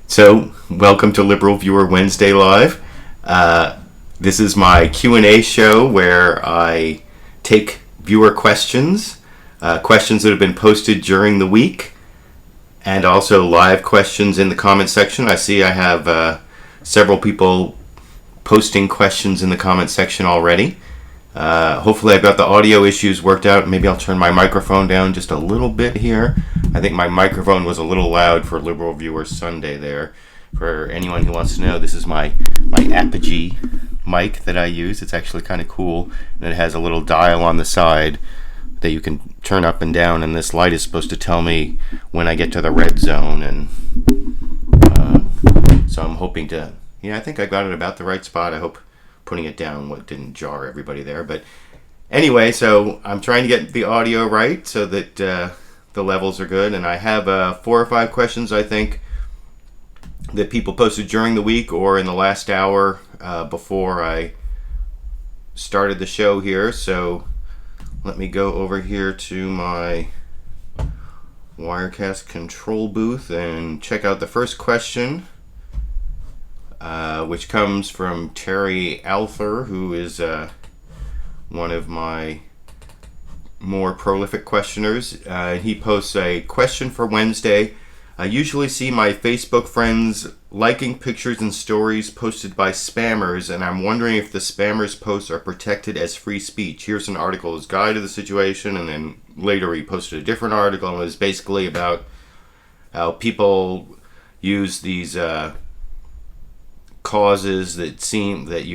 So, welcome to LiberalViewer Wednesday Live. This is my Q&A show where I take viewer questions, questions that have been posted during the week, and also live questions in the comment section. I see I have several people posting questions in the comment section already. Hopefully I've got the audio issues worked out. Maybe I'll turn my microphone down just a little bit here. I think my microphone was a little loud for LiberalViewer Sunday there. For anyone who wants to know, this is my Apogee mic that I use. It's actually kind of cool. And it has a little dial on the side that you can turn up and down. And this light is supposed to tell me when I get to the red zone. And so I'm hoping to... I think I got it about the right spot. I hope putting it down didn't jar everybody there. But anyway, so I'm trying to get the audio right so that the levels are good. And I have 4 or 5 questions, I think, that people posted during the week or in the last hour before I started the show here. So let me go over here to my Wirecast control booth and check out the first question, which comes from Terry Alfer, who is one of my more prolific questioners. He posts a question for Wednesday. I usually see my Facebook friends liking pictures and stories posted by spammers, and I'm wondering if the spammers' posts are protected as free speech. Here's an article, his guide to the situation, and then later he posted a different article, and it was basically about how people use these causes that seem that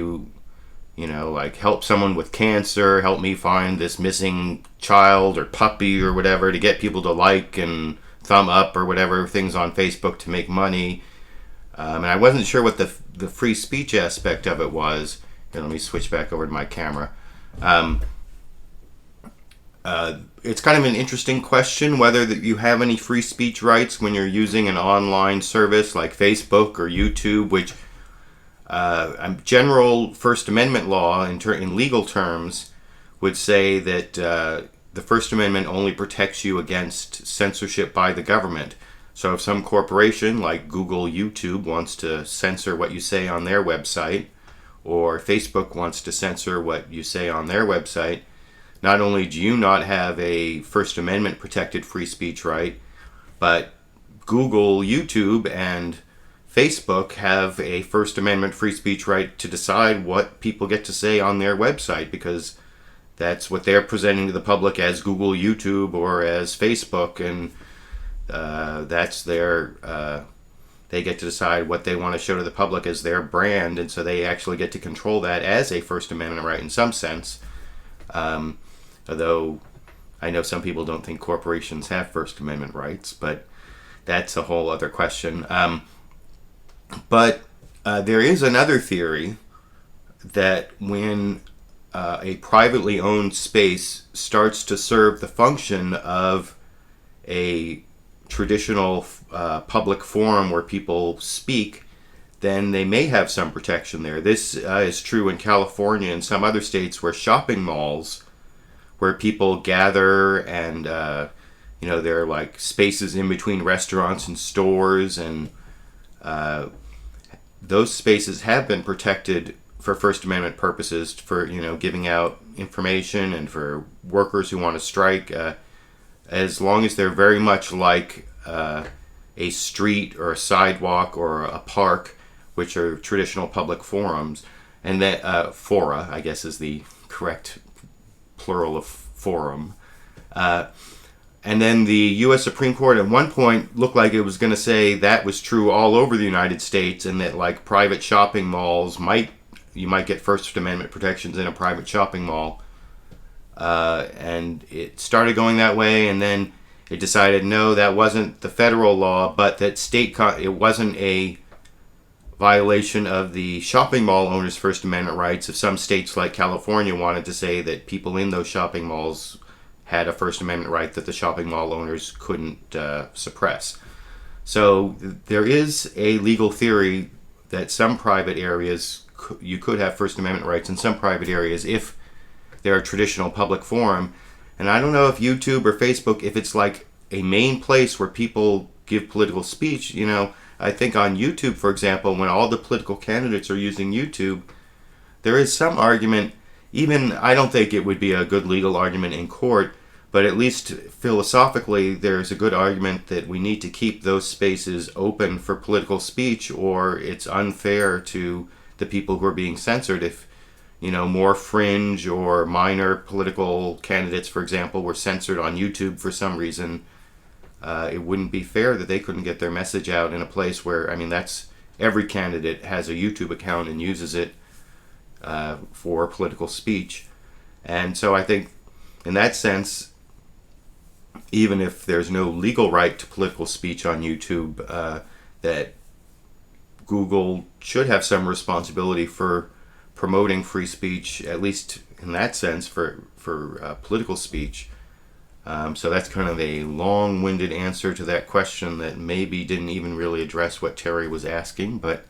like help someone with cancer, help me find this missing child or puppy or whatever, to get people to like and thumb up or whatever things on Facebook to make money. And I wasn't sure what the free speech aspect of it was. Here, let me switch back over to my camera. It's kind of an interesting question whether that you have any free speech rights when you're using an online service like Facebook or YouTube, which general First Amendment law in legal terms would say that the First Amendment only protects you against censorship by the government. So if some corporation like Google, YouTube wants to censor what you say on their website, or Facebook wants to censor what you say on their website, not only do you not have a First Amendment protected free speech right, but Google, YouTube, and Facebook have a First Amendment free speech right to decide what people get to say on their website, because that's what they're presenting to the public as Google, YouTube, or as Facebook, and that's their... they get to decide what they want to show to the public as their brand, and so they actually get to control that as a First Amendment right in some sense. Although I know some people don't think corporations have First Amendment rights, but that's a whole other question. But there is another theory that when a privately owned space starts to serve the function of a traditional public forum where people speak, then they may have some protection there. This is true in California and some other states where shopping malls, where people gather and, there are like spaces in between restaurants and stores, and those spaces have been protected for First Amendment purposes, for giving out information and for workers who want to strike, as long as they're very much like a street or a sidewalk or a park, which are traditional public forums, and that fora, I guess, is the correct plural of forum. And then the U.S. Supreme Court at one point looked like it was going to say that was true all over the United States, and that like private shopping malls you might get First Amendment protections in a private shopping mall. And it started going that way, and then it decided no, that wasn't the federal law, but that it wasn't a violation of the shopping mall owners' First Amendment rights if some states like California wanted to say that people in those shopping malls had a First Amendment right that the shopping mall owners couldn't suppress. So there is a legal theory that some private areas you could have First Amendment rights in some private areas if they're a traditional public forum. And I don't know if YouTube or Facebook, if it's like a main place where people give political speech, I think on YouTube, for example, when all the political candidates are using YouTube, there is some argument, even I don't think it would be a good legal argument in court, but at least philosophically, there's a good argument that we need to keep those spaces open for political speech, or it's unfair to the people who are being censored. If, more fringe or minor political candidates, for example, were censored on YouTube for some reason, it wouldn't be fair that they couldn't get their message out in a place where, that's every candidate has a YouTube account and uses it for political speech. And so I think in that sense, even if there's no legal right to political speech on YouTube, that Google should have some responsibility for promoting free speech, at least in that sense, for political speech. So that's kind of a long-winded answer to that question that maybe didn't even really address what Terry was asking, but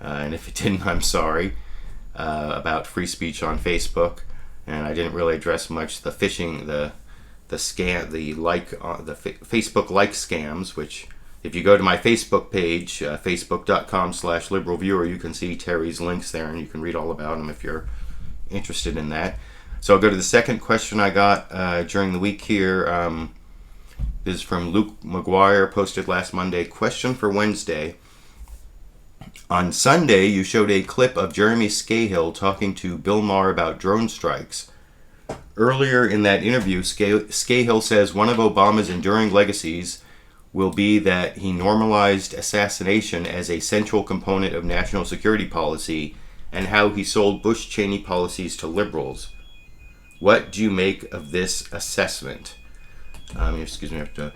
and if it didn't, I'm sorry, about free speech on Facebook. And I didn't really address much the phishing, the scam, the Facebook like scams, which if you go to my Facebook page, facebook.com/LiberalViewer, you can see Terry's links there and you can read all about them if you're interested in that. So I'll go to the second question I got during the week here. This is from Luke McGuire, posted last Monday. Question for Wednesday. On Sunday, you showed a clip of Jeremy Scahill talking to Bill Maher about drone strikes. Earlier in that interview, Scahill says one of Obama's enduring legacies will be that he normalized assassination as a central component of national security policy and how he sold Bush-Cheney policies to liberals. What do you make of this assessment? Excuse me, I have to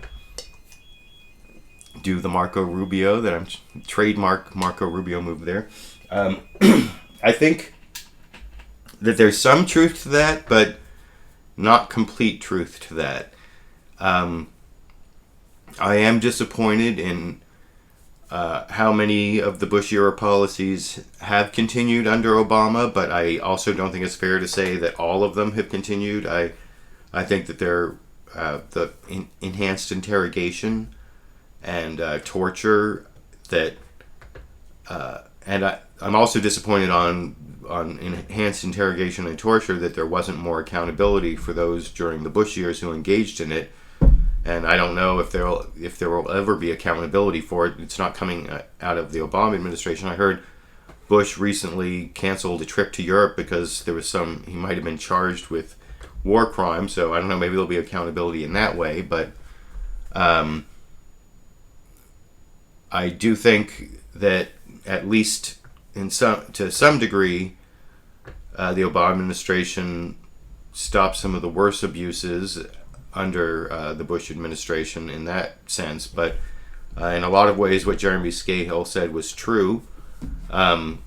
do the Marco Rubio that I'm trademark Marco Rubio move there. I think that there's some truth to that, but not complete truth to that. I am disappointed in how many of the Bush era policies have continued under Obama, but I also don't think it's fair to say that all of them have continued. I think that they're the enhanced interrogation and torture that, and I'm also disappointed on enhanced interrogation and torture that there wasn't more accountability for those during the Bush years who engaged in it. And I don't know if there will ever be accountability for it. It's not coming out of the Obama administration. I heard Bush recently canceled a trip to Europe because there was he might have been charged with war crimes. So I don't know, maybe there'll be accountability in that way. But I do think that at least to some degree, the Obama administration stopped some of the worst abuses under the Bush administration in that sense. But in a lot of ways, what Jeremy Scahill said was true. And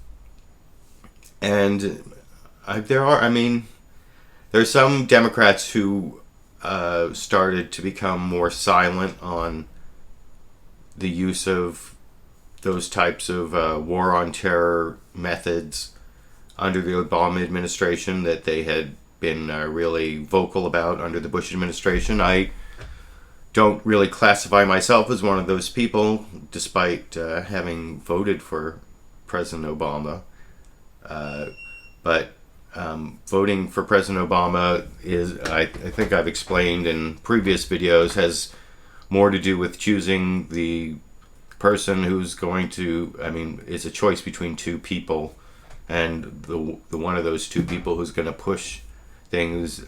there's some Democrats who started to become more silent on the use of those types of war on terror methods under the Obama administration that they had been really vocal about under the Bush administration. I don't really classify myself as one of those people, despite having voted for President Obama. But voting for President Obama is, I think I've explained in previous videos, has more to do with choosing the person who's going to, it's a choice between two people, and the one of those two people who's going to push things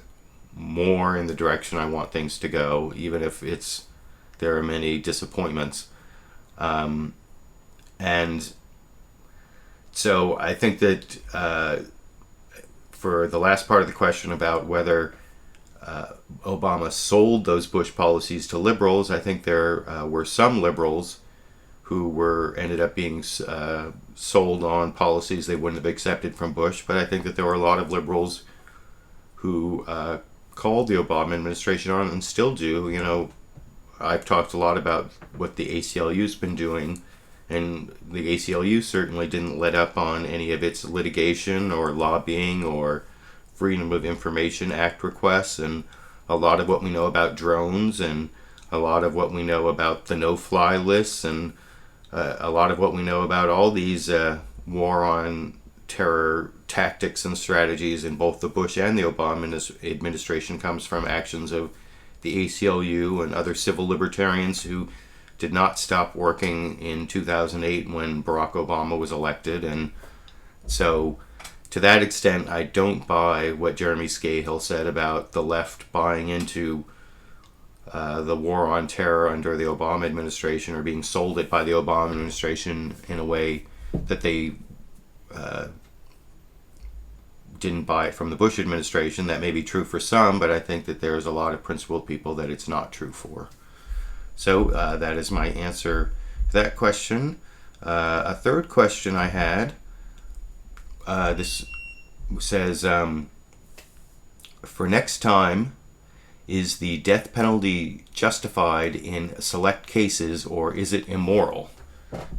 more in the direction I want things to go, even if there are many disappointments. And so I think that for the last part of the question about whether Obama sold those Bush policies to liberals, I think there were some liberals who ended up being sold on policies they wouldn't have accepted from Bush. But I think that there were a lot of liberals who called the Obama administration on and still do. I've talked a lot about what the ACLU's been doing, and the ACLU certainly didn't let up on any of its litigation or lobbying or Freedom of Information Act requests, and a lot of what we know about drones, and a lot of what we know about the no-fly lists, and a lot of what we know about all these war on terror tactics and strategies in both the Bush and the Obama administration comes from actions of the ACLU and other civil libertarians who did not stop working in 2008 when Barack Obama was elected. And so to that extent, I don't buy what Jeremy Scahill said about the left buying into the war on terror under the Obama administration, or being sold it by the Obama administration in a way that they didn't buy it from the Bush administration. That may be true for some, but I think that there's a lot of principled people that it's not true for. So that is my answer to that question. A third question I had, this says, for next time, is the death penalty justified in select cases, or is it immoral?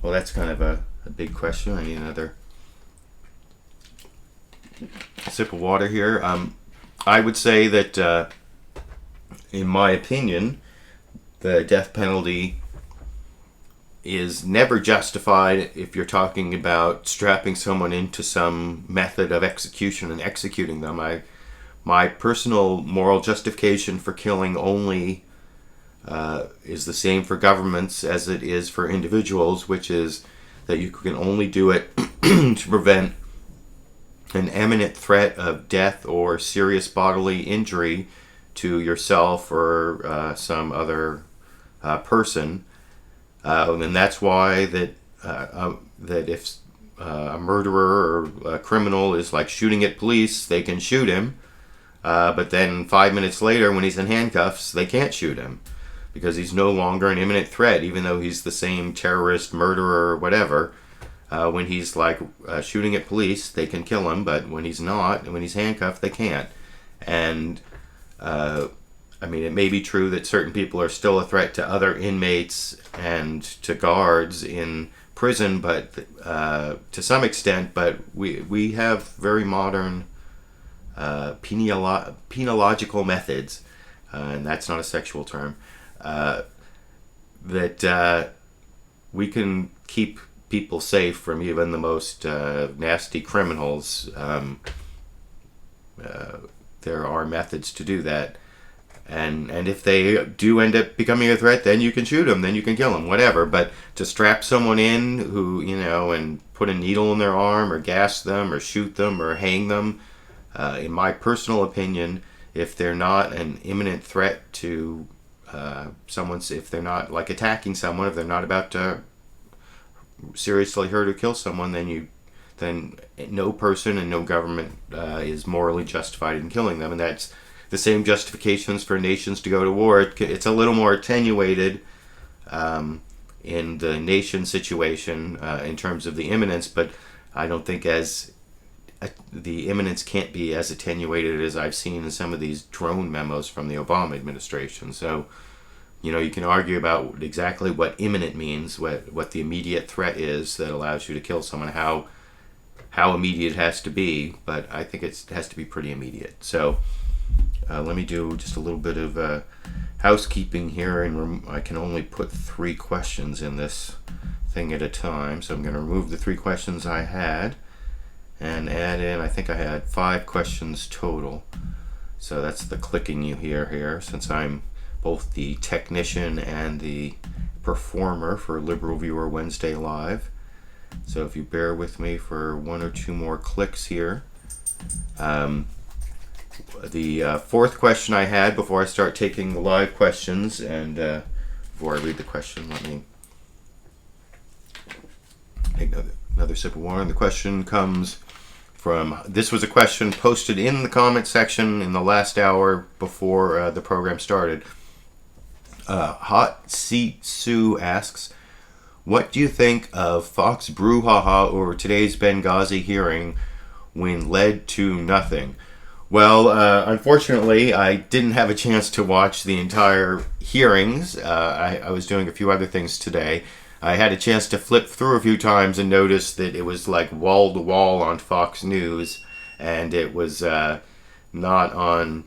Well, that's kind of a big question. I need another sip of water here. I would say that, in my opinion, the death penalty is never justified if you're talking about strapping someone into some method of execution and executing them. My personal moral justification for killing only is the same for governments as it is for individuals, which is that you can only do it to prevent an imminent threat of death or serious bodily injury to yourself or some other person, and that's why that if a murderer or a criminal is like shooting at police, they can shoot him, but then 5 minutes later, when he's in handcuffs, they can't shoot him because he's no longer an imminent threat, even though he's the same terrorist, murderer, or whatever. When he's like shooting at police, they can kill him, but when he's not, when he's handcuffed, they can't. And I mean, it may be true that certain people are still a threat to other inmates and to guards in prison, but to some extent. But we have very modern penological methods, and that's not a sexual term, that we can keep people safe from even the most nasty criminals. There are methods to do that. And if they do end up becoming a threat, then you can shoot them, then you can kill them, whatever. But to strap someone in who, and put a needle in their arm or gas them or shoot them or hang them, in my personal opinion, if they're not an imminent threat to if they're not like attacking someone, if they're not about to seriously hurt or kill someone, then no person and no government is morally justified in killing them. And that's the same justifications for nations to go to war. It's a little more attenuated in the nation situation in terms of the imminence, but I don't think the imminence can't be as attenuated as I've seen in some of these drone memos from the Obama administration. So, you can argue about exactly what imminent means, what the immediate threat is that allows you to kill someone, how immediate it has to be, but I think it has to be pretty immediate. So let me do just a little bit of housekeeping here, and I can only put 3 questions in this thing at a time, so I'm going to remove the 3 questions I had and add in, I think I had 5 questions total. So that's the clicking you hear here, since I'm both the technician and the performer for LiberalViewer Wednesday Live. So if you bear with me for 1 or 2 more clicks here. The 4th question I had before I start taking the live questions, and before I read the question, let me take another sip of water. And the question comes from, this was a question posted in the comment section in the last hour before the program started. Hot Seat Sue asks, what do you think of Fox brouhaha over today's Benghazi hearing when led to nothing? Well, unfortunately, I didn't have a chance to watch the entire hearings. I was doing a few other things today. I had a chance to flip through a few times and notice that it was like wall to wall on Fox News, and it was not on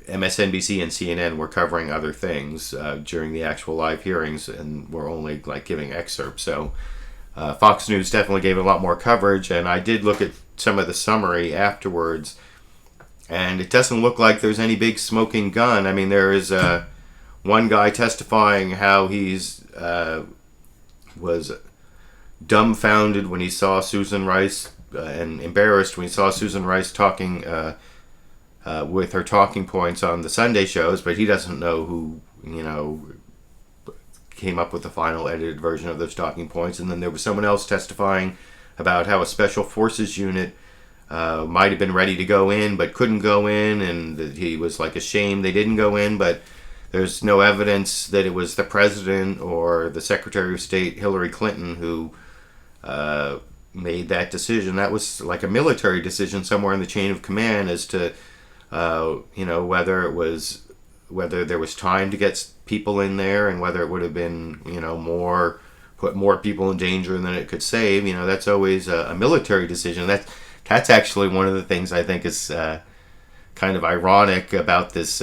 MSNBC and CNN were covering other things during the actual live hearings, and were only like giving excerpts. So Fox News definitely gave a lot more coverage, and I did look at some of the summary afterwards, and it doesn't look like there's any big smoking gun. I mean, there is one guy testifying how he's was dumbfounded when he saw Susan Rice and embarrassed when he saw Susan Rice talking with her talking points on the Sunday shows, but he doesn't know who, came up with the final edited version of those talking points. And then there was someone else testifying about how a special forces unit might have been ready to go in but couldn't go in, and that he was like ashamed they didn't go in, but there's no evidence that it was the president or the Secretary of State Hillary Clinton who made that decision. That was like a military decision somewhere in the chain of command as to whether there was time to get people in there, and whether it would have been put more people in danger than it could save. That's always a military decision. That's actually one of the things I think is kind of ironic about this.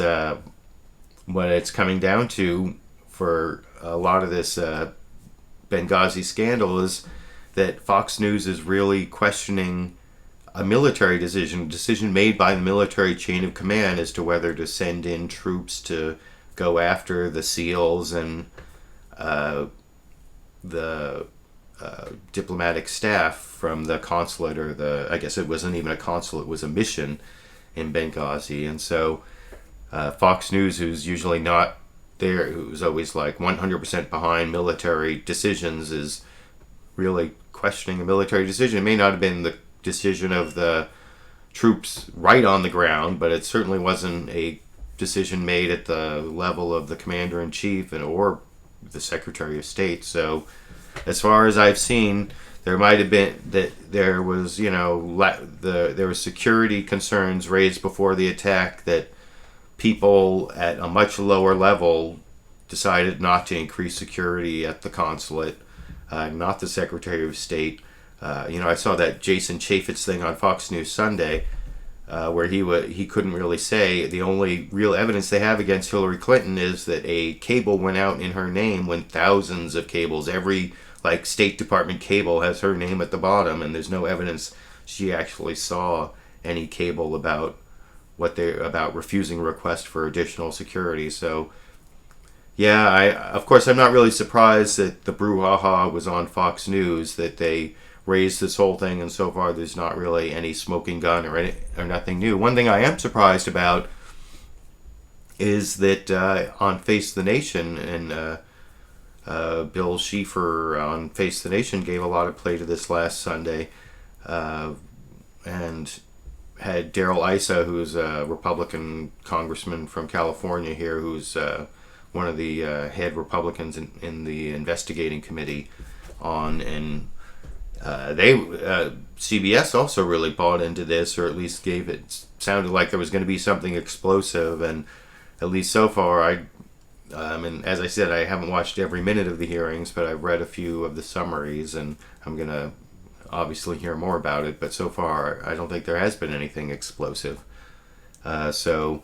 What it's coming down to for a lot of this Benghazi scandal is that Fox News is really questioning a military decision made by the military chain of command as to whether to send in troops to go after the SEALs and the diplomatic staff from the consulate, or I guess it wasn't even a consulate, it was a mission in Benghazi. And so Fox News, who's usually not there, who's always like 100% behind military decisions, is really questioning a military decision. It may not have been the decision of the troops right on the ground, but it certainly wasn't a decision made at the level of the commander-in-chief or the Secretary of State. So as far as I've seen, there might have been that there was there were security concerns raised before the attack, that people at a much lower level decided not to increase security at the consulate, not the Secretary of State. I saw that Jason Chaffetz thing on Fox News Sunday, where he couldn't really say. The only real evidence they have against Hillary Clinton is that a cable went out in her name when thousands of cables, every State Department cable has her name at the bottom, and there's no evidence she actually saw any cable about about refusing a request for additional security. So yeah, of course I'm not really surprised that the brouhaha was on Fox News, that they raised this whole thing, and so far there's not really any smoking gun or nothing new. One thing I am surprised about is that on Face the Nation, and Bill Schieffer on Face the Nation gave a lot of play to this last Sunday, and had Darrell Issa, who's a Republican congressman from California here, who's one of the head Republicans in the investigating committee on, and CBS also really bought into this, or at least sounded like there was going to be something explosive, and at least so far, and as I said, I haven't watched every minute of the hearings, but I've read a few of the summaries, and I'm going to obviously hear more about it, but so far I don't think there has been anything explosive. So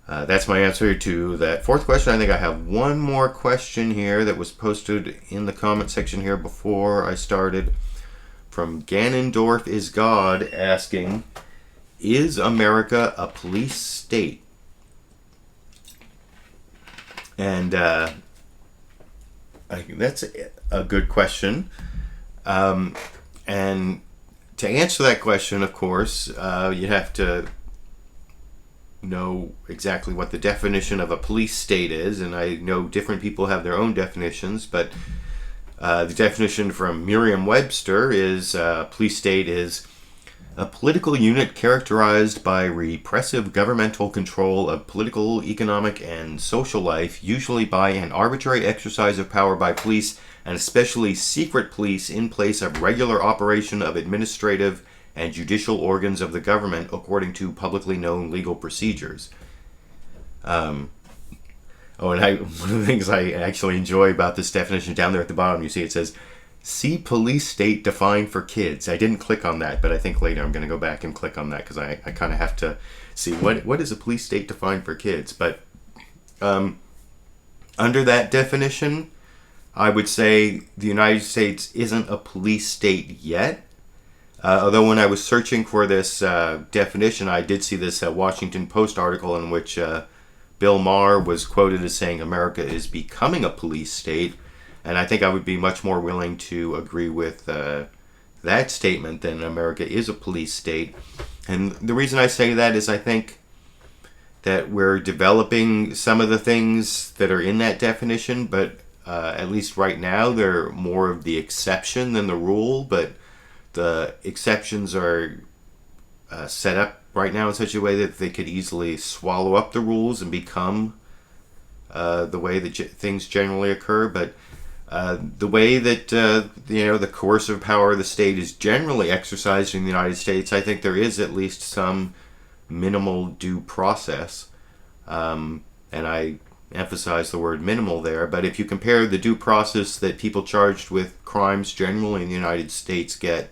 that's my answer to that fourth question. I think I have one more question here that was posted in the comment section here before I started, from Ganondorf is God, asking, is America a police state? And I think that's a good question. And to answer that question, of course, you have to know exactly what the definition of a police state is, and I know different people have their own definitions, but the definition from Merriam-Webster is police state is a political unit characterized by repressive governmental control of political, economic, and social life, usually by an arbitrary exercise of power by police, and especially secret police, in place of regular operation of administrative and judicial organs of the government according to publicly known legal procedures. One of the things I actually enjoy about this definition, down there at the bottom, you see it says, See police state defined for kids. I didn't click on that, but I think later I'm going to go back and click on that because I kind of have to see what is a police state defined for kids. But under that definition, I would say the United States isn't a police state yet. Although when I was searching for this definition, I did see this Washington Post article in which Bill Maher was quoted as saying America is becoming a police state. And I think I would be much more willing to agree with that statement than America is a police state. And the reason I say that is I think that we're developing some of the things that are in that definition, but at least right now they're more of the exception than the rule. But the exceptions are set up right now in such a way that they could easily swallow up the rules and become the way that things generally occur. But the way that the coercive power of the state is generally exercised in the United States, I think there is at least some minimal due process, and I emphasize the word minimal there. But if you compare the due process that people charged with crimes generally in the United States get,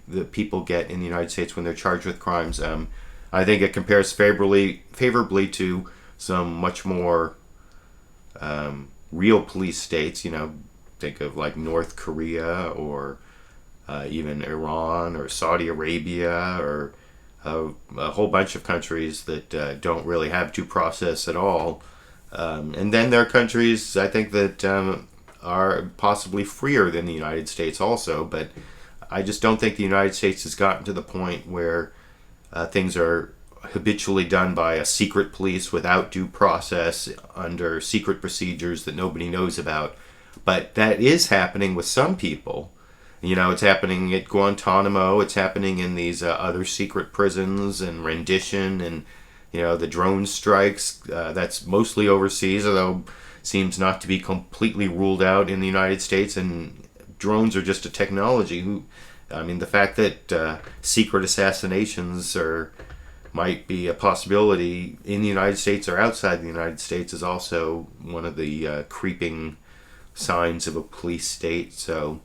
the people get in the United States when they're charged with crimes, I think it compares favorably to some much more real police states. Think of like North Korea or even Iran or Saudi Arabia or a whole bunch of countries that don't really have due process at all. And then there are countries, I think, that are possibly freer than the United States also, but I just don't think the United States has gotten to the point where things are habitually done by a secret police without due process under secret procedures that nobody knows about. But that is happening with some people. It's happening at Guantanamo. It's happening in these other secret prisons and rendition and, the drone strikes. That's mostly overseas, although seems not to be completely ruled out in the United States. And drones are just a technology. The fact that secret assassinations might be a possibility in the United States or outside the United States is also one of the creeping signs of a police state. So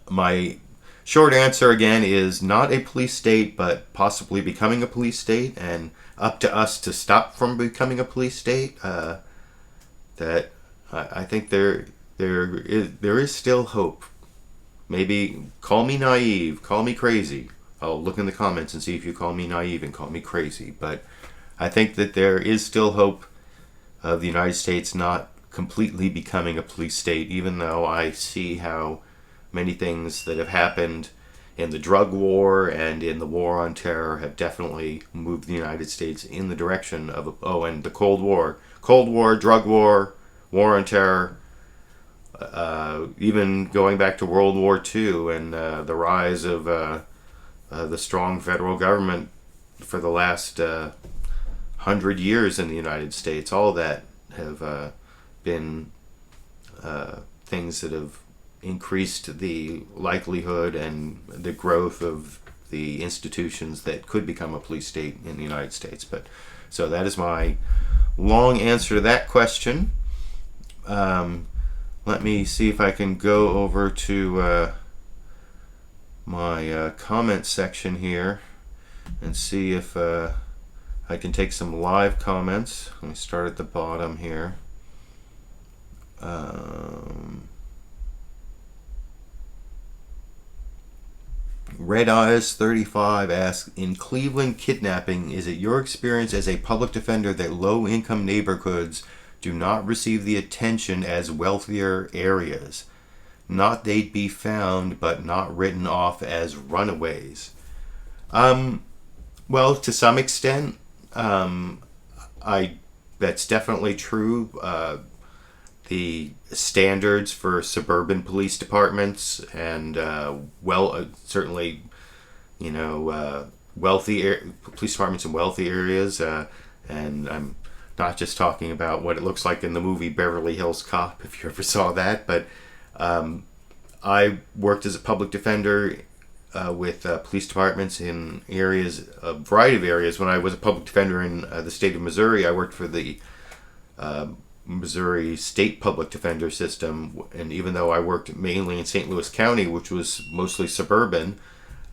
my short answer again is not a police state, but possibly becoming a police state, and up to us to stop from becoming a police state. That I think there is still hope. Maybe call me naive, call me crazy. I'll look in the comments and see if you call me naive and call me crazy. But I think that there is still hope of the United States not completely becoming a police state, even though I see how many things that have happened in the drug war and in the war on terror have definitely moved the United States in the direction of and the Cold War, drug war, war on terror, even going back to World War II and the rise of the strong federal government for the last 100 years in the United States. All that have been things that have increased the likelihood and the growth of the institutions that could become a police state in the United States. But so that is my long answer to that question. Let me see if I can go over to my comment section here and see if I can take some live comments. Let me start at the bottom here. Red Eyes 35 asks, in Cleveland kidnapping, is it your experience as a public defender that low-income neighborhoods do not receive the attention as wealthier areas? Not they'd be found, but not written off as runaways. Well, to some extent, that's definitely true. The standards for suburban police departments and certainly, wealthy police departments in wealthy areas, and I'm not just talking about what it looks like in the movie Beverly Hills Cop, if you ever saw that, but I worked as a public defender with police departments in areas, a variety of areas. When I was a public defender in the state of Missouri, I worked for the Missouri state public defender system, and even though I worked mainly in St. Louis County, which was mostly suburban,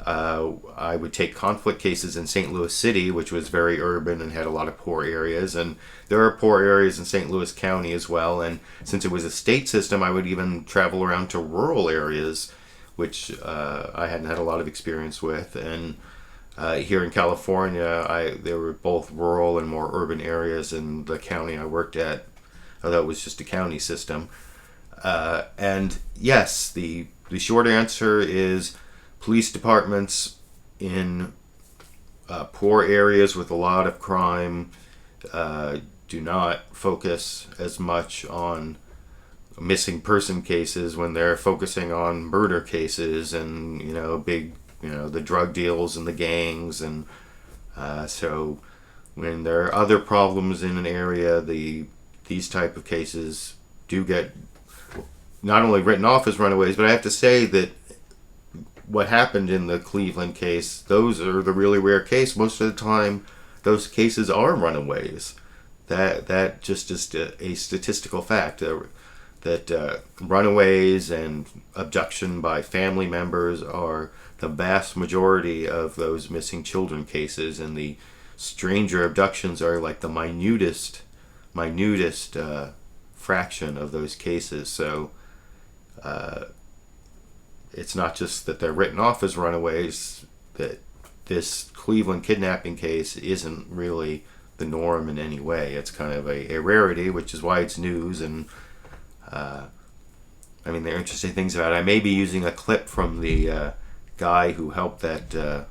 I would take conflict cases in St. Louis City, which was very urban and had a lot of poor areas. And there are poor areas in St. Louis County as well. And since it was a state system, I would even travel around to rural areas, which I hadn't had a lot of experience with. And here in California, there were both rural and more urban areas in the county I worked at, although it was just a county system. And yes, the short answer is police departments in poor areas with a lot of crime do not focus as much on missing person cases when they're focusing on murder cases and the drug deals and the gangs. And so when there are other problems in an area, these type of cases do get not only written off as runaways, but I have to say that what happened in the Cleveland case, those are the really rare case. Most of the time, those cases are runaways. That just is a statistical fact that runaways and abduction by family members are the vast majority of those missing children cases, and the stranger abductions are like the minutest fraction of those cases. So it's not just that they're written off as runaways, that this Cleveland kidnapping case isn't really the norm in any way. It's kind of a rarity, which is why it's news. And there are interesting things about it. I may be using a clip from the guy who helped that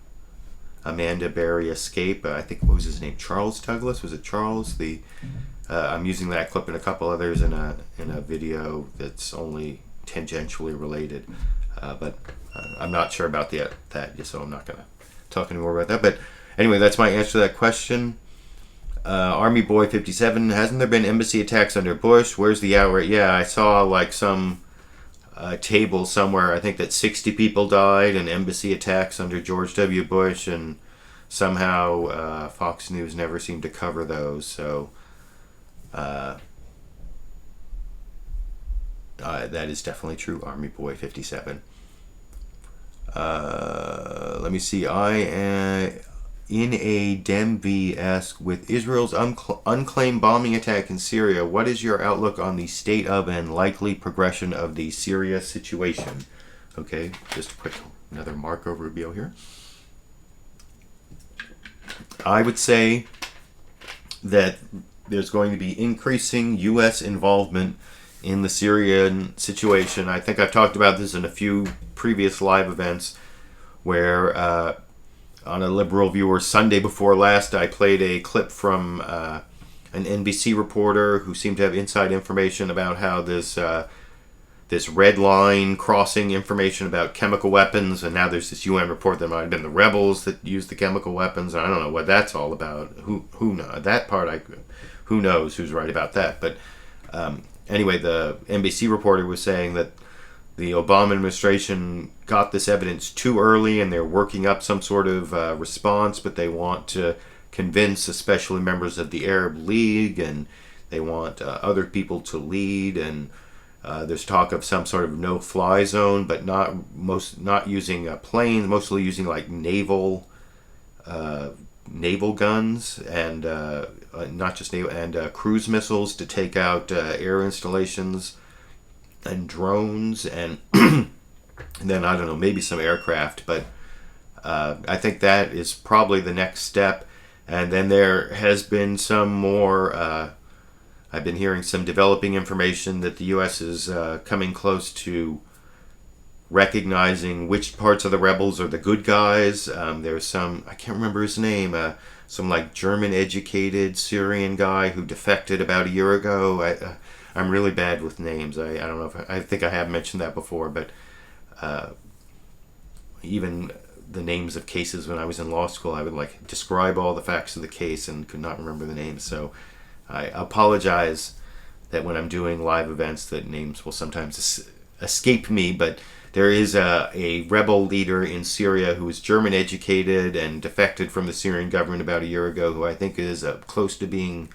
Amanda Berry escape. I think, what was his name? Charles Douglas? Was it Charles? I'm using that clip and a couple others in a video that's only tangentially related. But I'm not sure about that, so I'm not going to talk anymore about that. But anyway, that's my answer to that question. Army Boy 57, hasn't there been embassy attacks under Bush? Where's the outrage? Yeah, I saw like some table somewhere, I think that 60 people died in embassy attacks under George W. Bush, and somehow Fox News never seemed to cover those. So that is definitely true, Army Boy 57. Let me see. I am in a Demv asks, with Israel's unclaimed bombing attack in Syria, what is your outlook on the state of and likely progression of the Syria situation? Okay, just a quick another Marco Rubio here. I would say that there's going to be increasing U.S. involvement in the Syrian situation. I think I've talked about this in a few previous live events where on a LiberalViewer Sunday before last, I played a clip from an NBC reporter who seemed to have inside information about how this red line crossing information about chemical weapons, and now there's this UN report that might have been the rebels that used the chemical weapons, and I don't know what that's all about. Who knows? That part, who knows who's right about that. But anyway, the NBC reporter was saying that the Obama administration got this evidence too early and they're working up some sort of response, but they want to convince especially members of the Arab League, and they want other people to lead, and there's talk of some sort of no-fly zone, but not using planes, mostly using like naval guns and not just naval, and cruise missiles to take out air installations and drones, and and then I don't know, maybe some aircraft. But I think that is probably the next step. And then there has been some more. I've been hearing some developing information that the U.S. is coming close to recognizing which parts of the rebels are the good guys. There's some, I can't remember his name, some like German-educated Syrian guy who defected about a year ago. I'm really bad with names. I don't know if I think I have mentioned that before, but even the names of cases when I was in law school, I would like describe all the facts of the case and could not remember the names. So I apologize that when I'm doing live events that names will sometimes escape me, but there is a rebel leader in Syria who is German educated and defected from the Syrian government about a year ago, who I think is close to being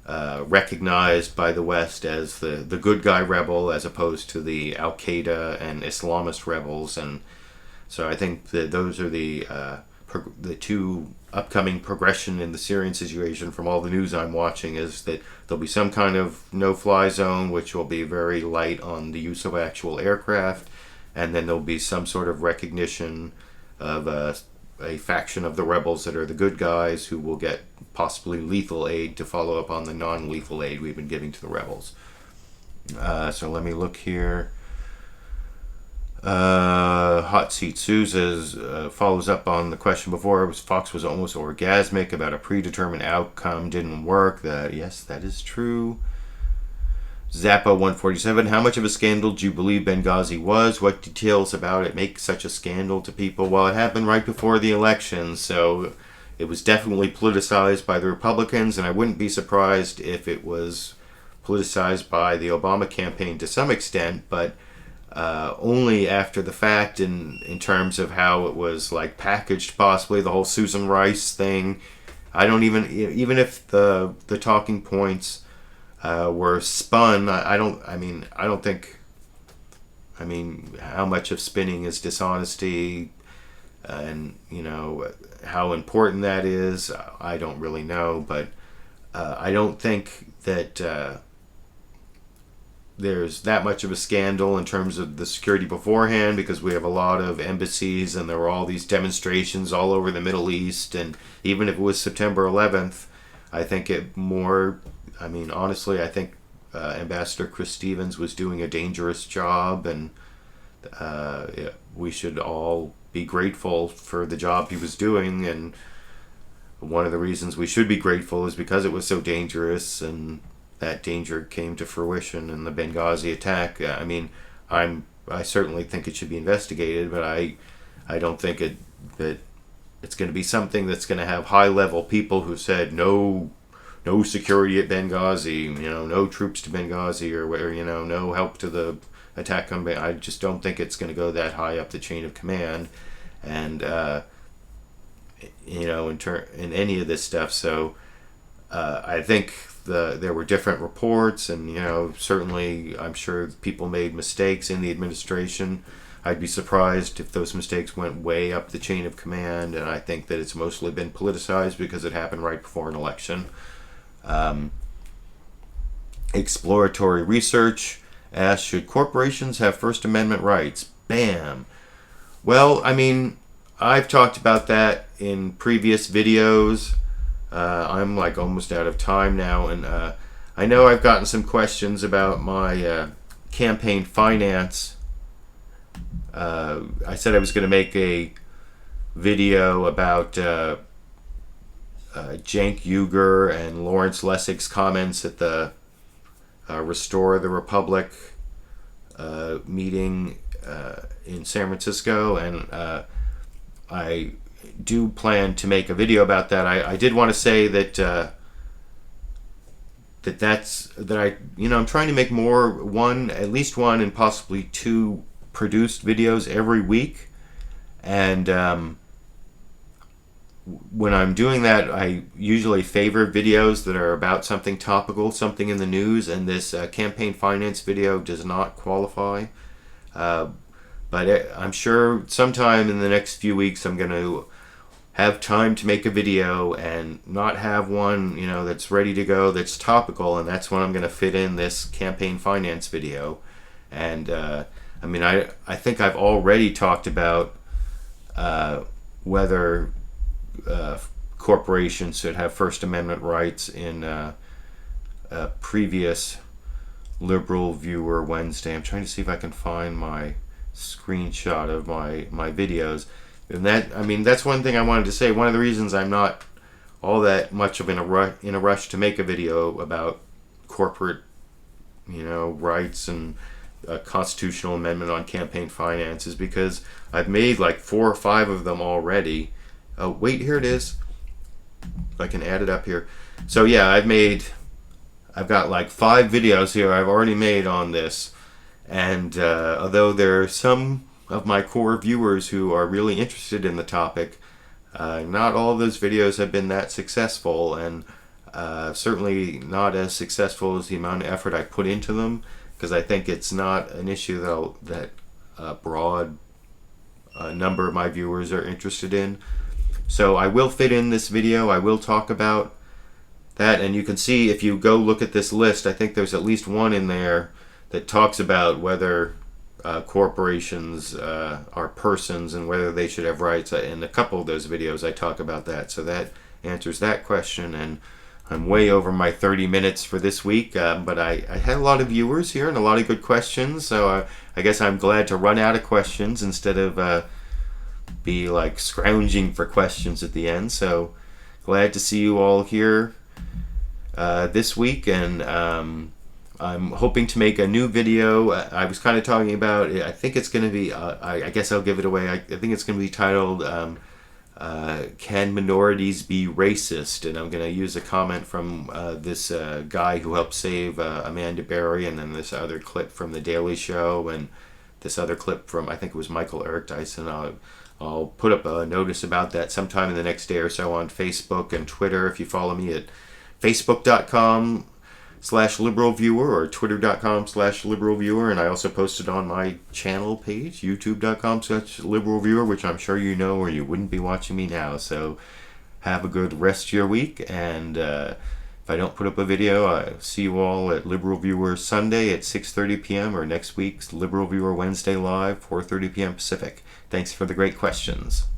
recognized by the West as the good guy rebel, as opposed to the Al Qaeda and Islamist rebels. And so I think that those are the two upcoming progression in the Syrian situation from all the news I'm watching, is that there'll be some kind of no-fly zone, which will be very light on the use of actual aircraft, and then there'll be some sort of recognition of a faction of the rebels that are the good guys, who will get possibly lethal aid to follow up on the non-lethal aid we've been giving to the rebels. So let me look here. Hot Seat Sue says, follows up on the question before. Fox was almost orgasmic about a predetermined outcome didn't work. Yes, that is true. Zappa 147, how much of a scandal do you believe Benghazi was? What details about it make such a scandal to people? Well, it happened right before the election, so it was definitely politicized by the Republicans, and I wouldn't be surprised if it was politicized by the Obama campaign to some extent, but only after the fact, in terms of how it was like packaged, possibly the whole Susan Rice thing. I don't even if the talking points were spun, I don't think, how much of spinning is dishonesty, and how important that is, I don't really know, but I don't think that there's that much of a scandal in terms of the security beforehand, because we have a lot of embassies and there were all these demonstrations all over the Middle East, and even if it was September 11th, I think honestly, I think Ambassador Chris Stevens was doing a dangerous job, and we should all be grateful for the job he was doing, and one of the reasons we should be grateful is because it was so dangerous, and that danger came to fruition in the Benghazi attack. I certainly think it should be investigated, but I don't think that it's going to be something that's going to have high-level people who said no security at Benghazi, no troops to Benghazi, or no help to the attack on Benghazi. I just don't think it's going to go that high up the chain of command, and in any of this stuff. So I think there were different reports, and certainly I'm sure people made mistakes in the administration. I'd be surprised if those mistakes went way up the chain of command, and I think that it's mostly been politicized because it happened right before an election. Exploratory Research asks, should corporations have First Amendment rights? Bam! Well, I've talked about that in previous videos. I'm almost out of time now, and I know I've gotten some questions about my campaign finance. I said I was going to make a video about Cenk Uygur and Lawrence Lessig's comments at the Restore the Republic meeting in San Francisco, and I do plan to make a video about that. I did want to say that I'm trying to make at least one and possibly two produced videos every week, and when I'm doing that, I usually favor videos that are about something topical, something in the news, and this campaign finance video does not qualify. But I'm sure sometime in the next few weeks I'm going to have time to make a video and not have one, that's ready to go, that's topical, and that's when I'm going to fit in this campaign finance video. And I think I've already talked about whether corporations should have First Amendment rights in a previous LiberalViewer Wednesday. I'm trying to see if I can find my screenshot of my videos. And that's one thing I wanted to say. One of the reasons I'm not all that much of in a rush to make a video about corporate, rights and a constitutional amendment on campaign finance is because I've made 4 or 5 of them already. Oh, wait, here it is. I can add it up here. So yeah, I've got 5 videos here I've already made on this, and although there are some of my core viewers who are really interested in the topic, not all of those videos have been that successful, and Certainly not as successful as the amount of effort I put into them, because I think it's not an issue that a broad number of my viewers are interested in. So I will fit in this video. I will talk about that, and you can see if you go look at this list, I think there's at least one in there that talks about whether corporations are persons and whether they should have rights. In a couple of those videos I talk about that, so that answers that question. And I'm way over my 30 minutes for this week, but I had a lot of viewers here and a lot of good questions, so I guess I'm glad to run out of questions instead of be like scrounging for questions at the end. So glad to see you all here this week, and I'm hoping to make a new video. I was kind of talking about, I think it's going to be, I guess I'll give it away, I think it's going to be titled, Can Minorities Be Racist? And I'm going to use a comment from this guy who helped save Amanda Berry, and then this other clip from The Daily Show, and this other clip from, I think it was Michael Eric Dyson. I'll put up a notice about that sometime in the next day or so on Facebook and Twitter. If you follow me at facebook.com/LiberalViewer or twitter.com/LiberalViewer, and I also posted on my channel page, youtube.com/LiberalViewer, which I'm sure you know or you wouldn't be watching me now. So have a good rest of your week, and if I don't put up a video, I'll see you all at Liberal Viewer Sunday at 6:30 p.m. or next week's Liberal Viewer Wednesday Live, 4:30 p.m. Pacific. Thanks for the great questions.